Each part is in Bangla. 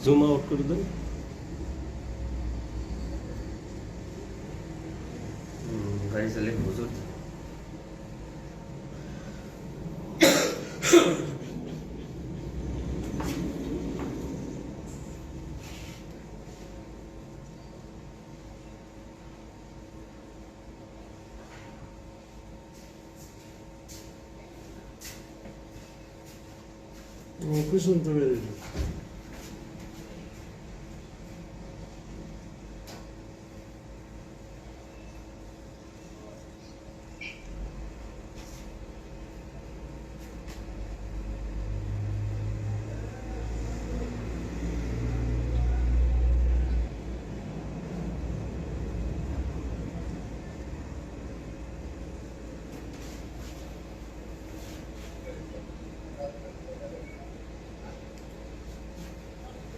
জুম আউট করে দেন। গাড়ি চালিয়ে হুজুর পিছন থেকে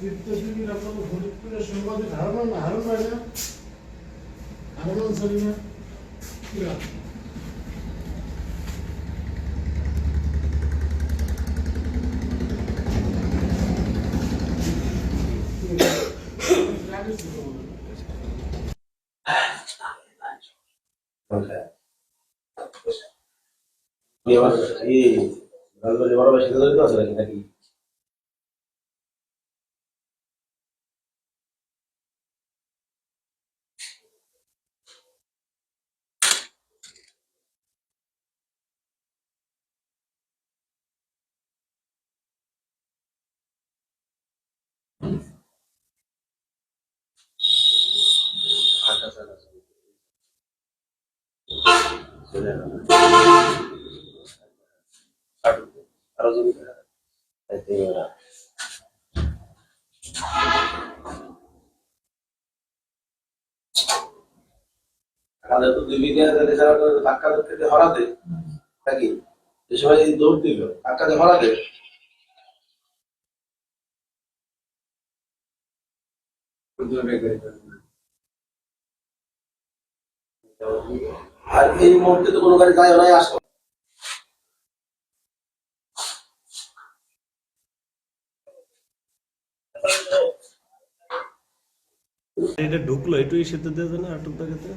তীর্থশিবির আপনাদের ফরিদপুরের সাংবাদিক হারুন ভাই না, হারুন আনসারি না, আমাদের তো দুই বিঘা যারা ধাক্কা থেকে হরাতে নাকি যে সময় দৌড় দিল ধাক্কা দিয়ে হরাতে আর এই মুহূর্তে তো কোনো গাড়ি যায় নাই আসো। এটা ঢুকলো একটু ইসেতে দিয়ে না আটক দেখাতে।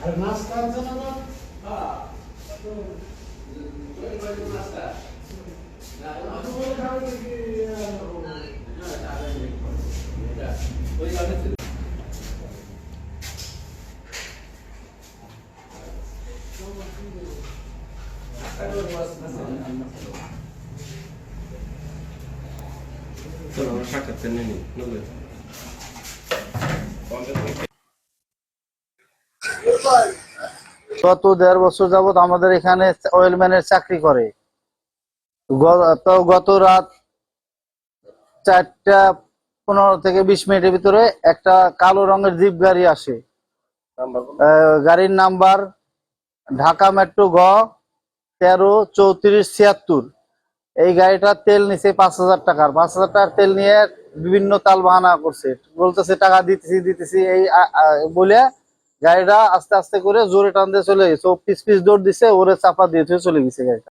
আর নাস্তা আছে না চলো আমরা সাক্ষাৎকার নিয়ে নিই নলে। গত ১.৫ বছর যাবত আমাদের এখানে ওয়েলম্যানের চাকরি করে। তো গত রাত ৪টা ১৫ থেকে ২০ মিনিটের ভিতরে একটা কালো রঙের জিপ গাড়ি আসে। গাড়ির নাম্বার ঢাকা মেট্রো গ ১৩ ৩৪ ৭৬। এই গাড়িটা তেল নিছে ৫,০০০ টাকার। ৫,০০০ টাকার তেল নিয়ে বিভিন্ন তাল বাহানা করছে, বলতেছে টাকা দিতেছি এই বলে গাড়িটা আস্তে আস্তে করে জোরে টান দিয়ে চলে গেছে। ও পিস দৌড় দিছে, ওরে চাপা দিয়ে চলে গেছে গাড়িটা।